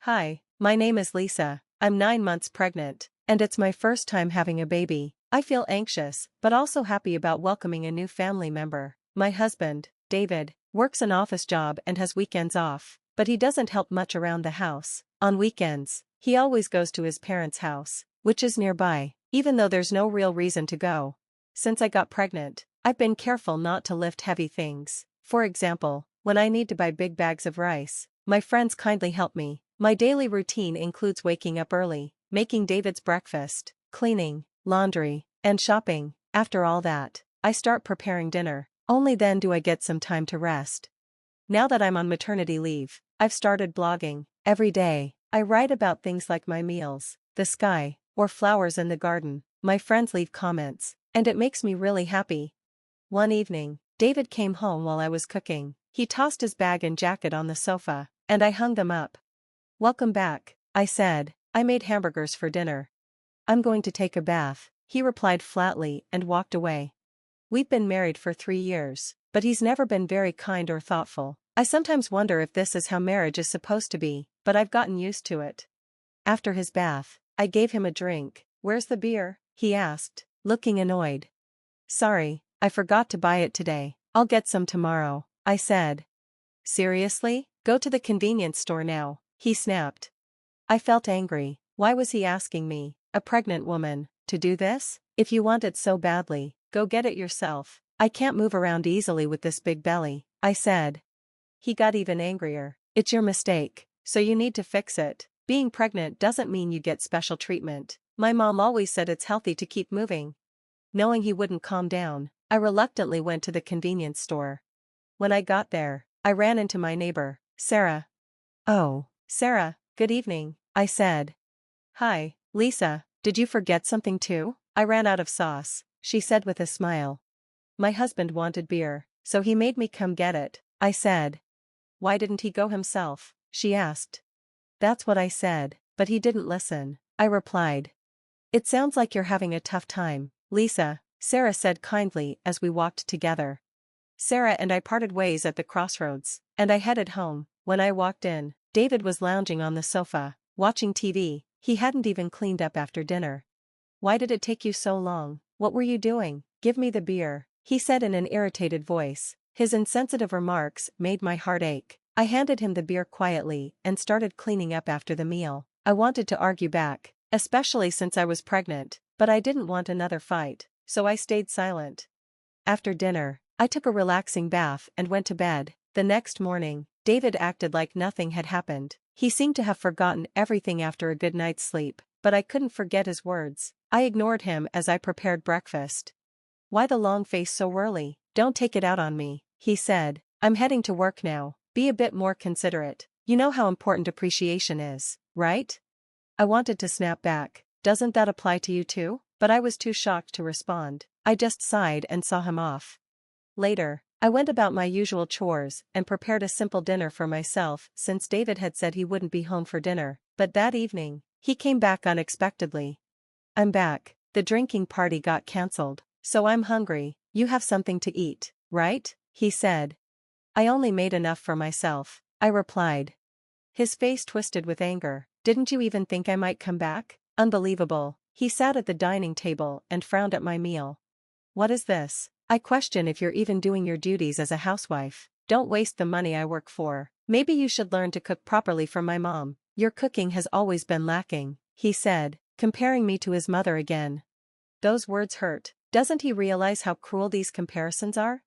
Hi, my name is Lisa. I'm 9 months pregnant, and it's my first time having a baby. I feel anxious, but also happy about welcoming a new family member. My husband, David, works an office job and has weekends off, but he doesn't help much around the house. On weekends, he always goes to his parents' house, which is nearby, even though there's no real reason to go. Since I got pregnant, I've been careful not to lift heavy things. For example, when I need to buy big bags of rice, my friends kindly help me. My daily routine includes waking up early, making David's breakfast, cleaning, laundry, and shopping. After all that, I start preparing dinner. Only then do I get some time to rest. Now that I'm on maternity leave, I've started blogging. Every day, I write about things like my meals, the sky, or flowers in the garden. My friends leave comments, and it makes me really happy. One evening, David came home while I was cooking. He tossed his bag and jacket on the sofa, and I hung them up. "Welcome back," I said. "I made hamburgers for dinner." "I'm going to take a bath," he replied flatly and walked away. We've been married for 3 years, but he's never been very kind or thoughtful. I sometimes wonder if this is how marriage is supposed to be, but I've gotten used to it. After his bath, I gave him a drink. "Where's the beer?" he asked, looking annoyed. "Sorry, I forgot to buy it today. I'll get some tomorrow," I said. "Seriously? Go to the convenience store now," he snapped. I felt angry. Why was he asking me, a pregnant woman, to do this? "If you want it so badly, go get it yourself. I can't move around easily with this big belly," I said. He got even angrier. "It's your mistake, so you need to fix it. Being pregnant doesn't mean you get special treatment. My mom always said it's healthy to keep moving." Knowing he wouldn't calm down, I reluctantly went to the convenience store. When I got there, I ran into my neighbor, Sarah. "Oh, Sarah, good evening," I said. "Hi, Lisa, did you forget something too?" "I ran out of sauce," she said with a smile. "My husband wanted beer, so he made me come get it," I said. "Why didn't he go himself?" she asked. "That's what I said, but he didn't listen," I replied. "It sounds like you're having a tough time, Lisa," Sarah said kindly as we walked together. Sarah and I parted ways at the crossroads, and I headed home. When I walked in, David was lounging on the sofa, watching TV. He hadn't even cleaned up after dinner. "Why did it take you so long? What were you doing?" "Give me the beer," he said in an irritated voice. His insensitive remarks made my heart ache. I handed him the beer quietly and started cleaning up after the meal. I wanted to argue back, especially since I was pregnant, but I didn't want another fight, so I stayed silent. After dinner, I took a relaxing bath and went to bed. The next morning, David acted like nothing had happened. He seemed to have forgotten everything after a good night's sleep, but I couldn't forget his words. I ignored him as I prepared breakfast. "Why the long face so early? Don't take it out on me," he said. "I'm heading to work now. Be a bit more considerate. You know how important appreciation is, right?" I wanted to snap back. "Doesn't that apply to you too?" But I was too shocked to respond. I just sighed and saw him off. Later, I went about my usual chores and prepared a simple dinner for myself since David had said he wouldn't be home for dinner. But that evening, he came back unexpectedly. "I'm back. The drinking party got cancelled, so I'm hungry. You have something to eat, right?" he said. "I only made enough for myself," I replied. His face twisted with anger. "Didn't you even think I might come back? Unbelievable." He sat at the dining table and frowned at my meal. "What is this? I question if you're even doing your duties as a housewife. Don't waste the money I work for. Maybe you should learn to cook properly for my mom. Your cooking has always been lacking," he said, comparing me to his mother again. Those words hurt. Doesn't he realize how cruel these comparisons are?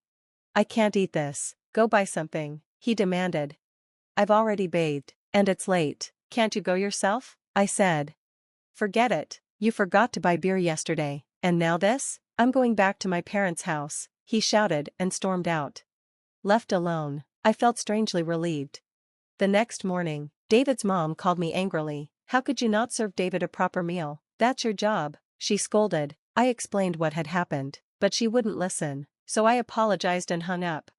"I can't eat this. Go buy something," he demanded. "I've already bathed, and it's late. Can't you go yourself?" I said. "Forget it. You forgot to buy beer yesterday, and now this? I'm going back to my parents' house," he shouted and stormed out. Left alone, I felt strangely relieved. The next morning, David's mom called me angrily. "How could you not serve David a proper meal? That's your job," she scolded. I explained what had happened, but she wouldn't listen, so I apologized and hung up.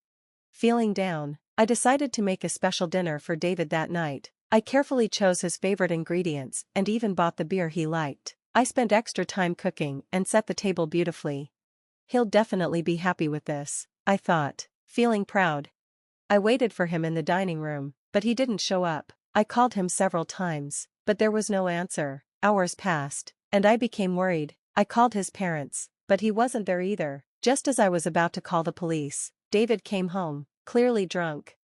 Feeling down, I decided to make a special dinner for David that night. I carefully chose his favorite ingredients and even bought the beer he liked. I spent extra time cooking and set the table beautifully. "He'll definitely be happy with this," I thought, feeling proud. I waited for him in the dining room, but he didn't show up. I called him several times, but there was no answer. Hours passed, and I became worried. I called his parents, but he wasn't there either. Just as I was about to call the police, David came home, clearly drunk.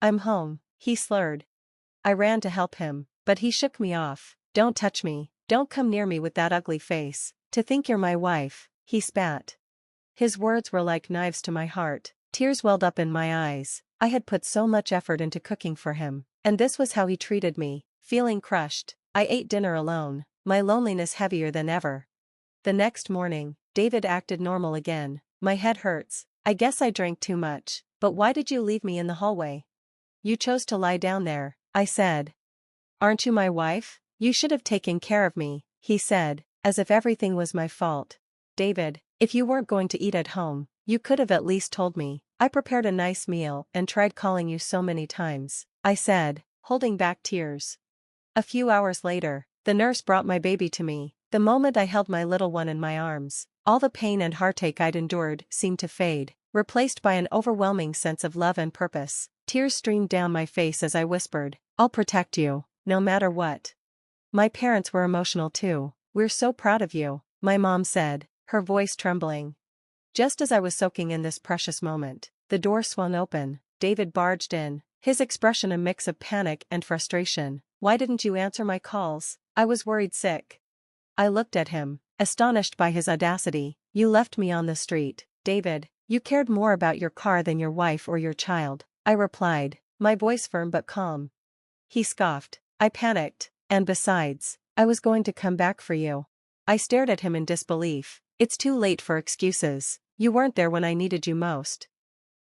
"I'm home," he slurred. I ran to help him, but he shook me off. "Don't touch me, don't come near me with that ugly face. To think you're my wife," he spat. His words were like knives to my heart. Tears welled up in my eyes. I had put so much effort into cooking for him, and this was how he treated me. Feeling crushed, I ate dinner alone, my loneliness heavier than ever. The next morning, David acted normal again. "My head hurts. I guess I drank too much. But why did you leave me in the hallway? You chose to lie down there," I said. "Aren't you my wife? You should have taken care of me," he said, as if everything was my fault. "David, if you weren't going to eat at home, you could have at least told me. I prepared a nice meal and tried calling you so many times," I said, holding back tears. A few hours later, the nurse brought my baby to me. The moment I held my little one in my arms, all the pain and heartache I'd endured seemed to fade, replaced by an overwhelming sense of love and purpose. Tears streamed down my face as I whispered, "I'll protect you, no matter what." My parents were emotional too. "We're so proud of you," my mom said, her voice trembling. Just as I was soaking in this precious moment, the door swung open. David barged in, his expression a mix of panic and frustration. "Why didn't you answer my calls? I was worried sick." I looked at him, astonished by his audacity. "You left me on the street, David. You cared more about your car than your wife or your child," I replied, my voice firm but calm. He scoffed. I panicked, and besides, I was going to come back for you. I stared at him in disbelief. "It's too late for excuses. You weren't there when I needed you most."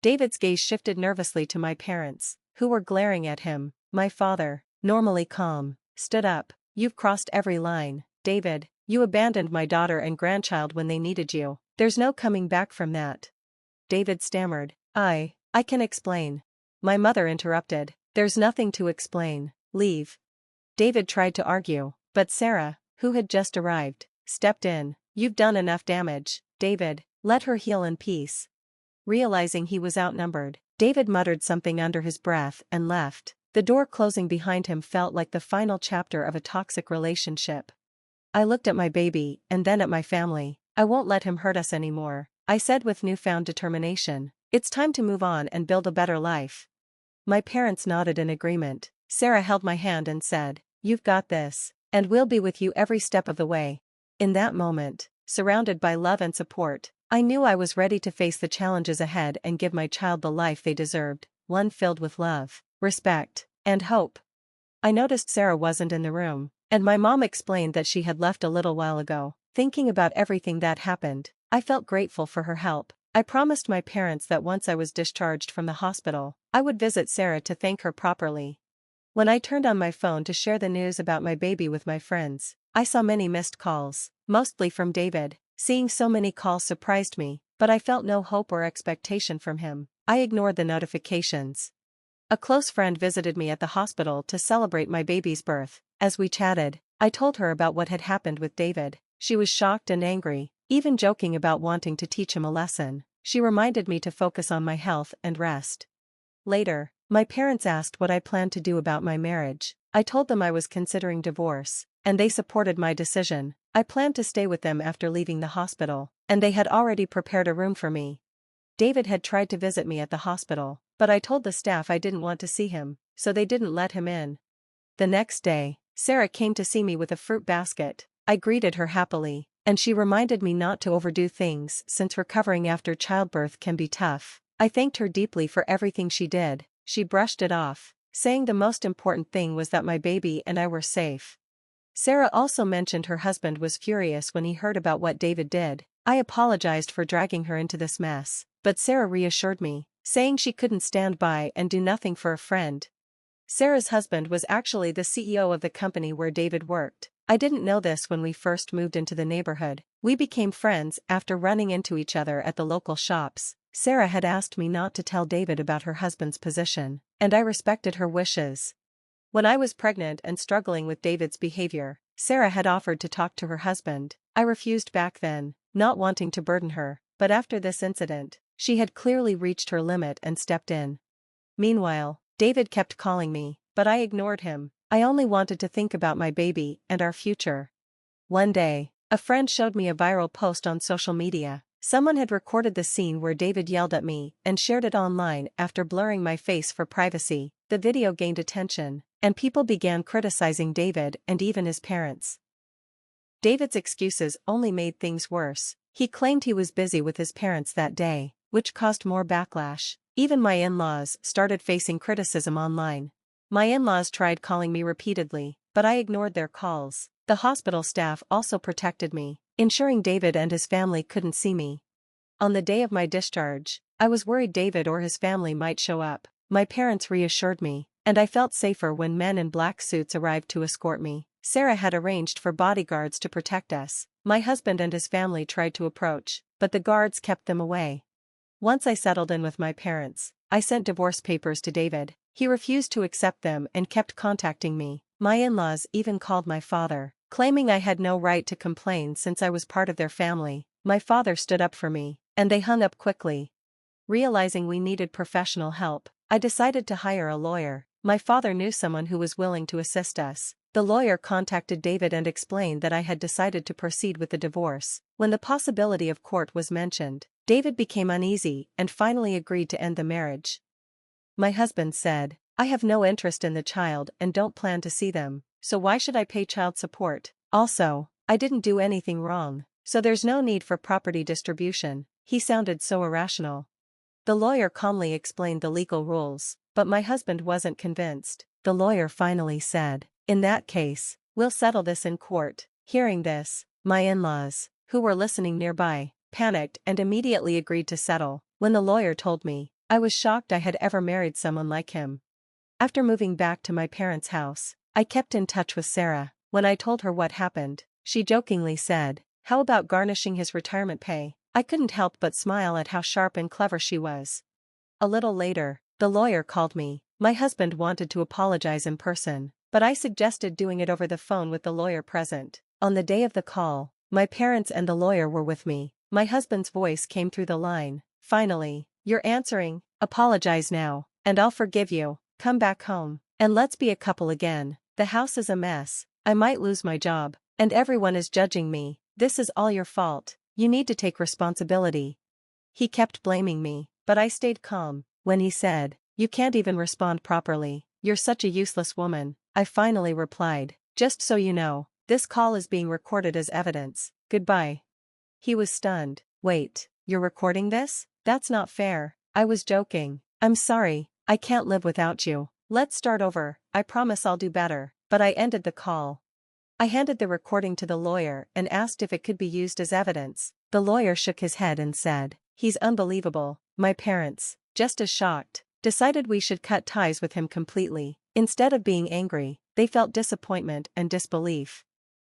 David's gaze shifted nervously to my parents, who were glaring at him. My father, normally calm, stood up. "You've crossed every line, David. You abandoned my daughter and grandchild when they needed you. There's no coming back from that." David stammered. I can explain." My mother interrupted. "There's nothing to explain. Leave." David tried to argue, but Sarah, who had just arrived, stepped in. "You've done enough damage, David. Let her heal in peace." Realizing he was outnumbered, David muttered something under his breath and left. The door closing behind him felt like the final chapter of a toxic relationship. I looked at my baby and then at my family. "I won't let him hurt us anymore," I said with newfound determination. "It's time to move on and build a better life." My parents nodded in agreement. Sarah held my hand and said, "You've got this, and we'll be with you every step of the way." In that moment, surrounded by love and support, I knew I was ready to face the challenges ahead and give my child the life they deserved, one filled with love, respect, and hope. I noticed Sarah wasn't in the room, and my mom explained that she had left a little while ago. Thinking about everything that happened, I felt grateful for her help. I promised my parents that once I was discharged from the hospital, I would visit Sarah to thank her properly. When I turned on my phone to share the news about my baby with my friends, I saw many missed calls, mostly from David. Seeing so many calls surprised me, but I felt no hope or expectation from him. I ignored the notifications. A close friend visited me at the hospital to celebrate my baby's birth. As we chatted, I told her about what had happened with David. She was shocked and angry, even joking about wanting to teach him a lesson. She reminded me to focus on my health and rest. Later, my parents asked what I planned to do about my marriage. I told them I was considering divorce, and they supported my decision. I planned to stay with them after leaving the hospital, and they had already prepared a room for me. David had tried to visit me at the hospital, but I told the staff I didn't want to see him, so they didn't let him in. The next day, Sarah came to see me with a fruit basket. I greeted her happily, and she reminded me not to overdo things since recovering after childbirth can be tough. I thanked her deeply for everything she did. She brushed it off, saying the most important thing was that my baby and I were safe. Sarah also mentioned her husband was furious when he heard about what David did. I apologized for dragging her into this mess, but Sarah reassured me, saying she couldn't stand by and do nothing for a friend. Sarah's husband was actually the CEO of the company where David worked. I didn't know this when we first moved into the neighborhood. We became friends after running into each other at the local shops. Sarah had asked me not to tell David about her husband's position, and I respected her wishes. When I was pregnant and struggling with David's behavior, Sarah had offered to talk to her husband. I refused back then, not wanting to burden her, but after this incident, she had clearly reached her limit and stepped in. Meanwhile, David kept calling me. but I ignored him. I only wanted to think about my baby and our future. One day, a friend showed me a viral post on social media. Someone had recorded the scene where David yelled at me and shared it online after blurring my face for privacy. The video gained attention, and people began criticizing David and even his parents. David's excuses only made things worse. He claimed he was busy with his parents that day, which caused more backlash. Even my in-laws started facing criticism online. My in-laws tried calling me repeatedly, but I ignored their calls. The hospital staff also protected me, ensuring David and his family couldn't see me. On the day of my discharge, I was worried David or his family might show up. My parents reassured me, and I felt safer when men in black suits arrived to escort me. Sarah had arranged for bodyguards to protect us. My husband and his family tried to approach, but the guards kept them away. Once I settled in with my parents, I sent divorce papers to David. He refused to accept them and kept contacting me. My in-laws even called my father, claiming I had no right to complain since I was part of their family. My father stood up for me, and they hung up quickly. Realizing we needed professional help, I decided to hire a lawyer. My father knew someone who was willing to assist us. The lawyer contacted David and explained that I had decided to proceed with the divorce. When the possibility of court was mentioned, David became uneasy and finally agreed to end the marriage. My husband said, "I have no interest in the child and don't plan to see them, so why should I pay child support? Also, I didn't do anything wrong, so there's no need for property distribution." He sounded so irrational. The lawyer calmly explained the legal rules, but my husband wasn't convinced. The lawyer finally said, "In that case, we'll settle this in court." Hearing this, my in-laws, who were listening nearby, panicked and immediately agreed to settle. When the lawyer told me, I was shocked I had ever married someone like him. After moving back to my parents' house, I kept in touch with Sarah. When I told her what happened, she jokingly said, "How about garnishing his retirement pay?" I couldn't help but smile at how sharp and clever she was. A little later, the lawyer called me. My husband wanted to apologize in person, but I suggested doing it over the phone with the lawyer present. On the day of the call, my parents and the lawyer were with me. My husband's voice came through the line. "Finally, you're answering. Apologize now, and I'll forgive you. Come back home, and let's be a couple again. The house is a mess. I might lose my job, and everyone is judging me. This is all your fault. You need to take responsibility." He kept blaming me, but I stayed calm. When he said, "You can't even respond properly. You're such a useless woman," I finally replied, "Just so you know, this call is being recorded as evidence. Goodbye." He was stunned. "Wait, you're recording this? That's not fair." I was joking. "I'm sorry, I can't live without you. Let's start over. I promise I'll do better." But I ended the call. I handed the recording to the lawyer and asked if it could be used as evidence. The lawyer shook his head and said, "He's unbelievable." My parents, just as shocked, decided we should cut ties with him completely. Instead of being angry, they felt disappointment and disbelief.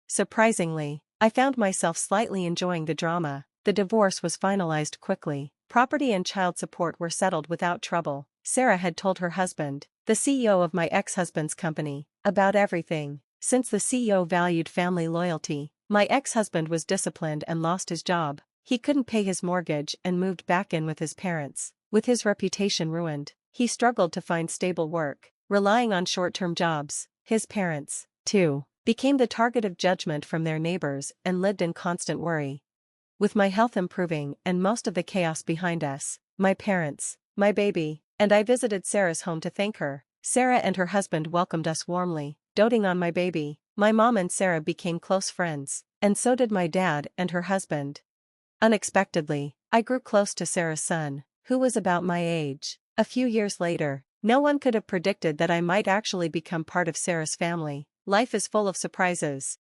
Surprisingly, I found myself slightly enjoying the drama. The divorce was finalized quickly. Property and child support were settled without trouble. Sarah had told her husband, the CEO of my ex-husband's company, about everything. Since the CEO valued family loyalty, my ex-husband was disciplined and lost his job. He couldn't pay his mortgage and moved back in with his parents. With his reputation ruined, he struggled to find stable work, relying on short-term jobs. His parents, too, became the target of judgment from their neighbors and lived in constant worry. With my health improving and most of the chaos behind us, my parents, my baby, and I visited Sarah's home to thank her. Sarah and her husband welcomed us warmly, doting on my baby. My mom and Sarah became close friends, and so did my dad and her husband. Unexpectedly, I grew close to Sarah's son, who was about my age. A few years later, no one could have predicted that I might actually become part of Sarah's family. Life is full of surprises.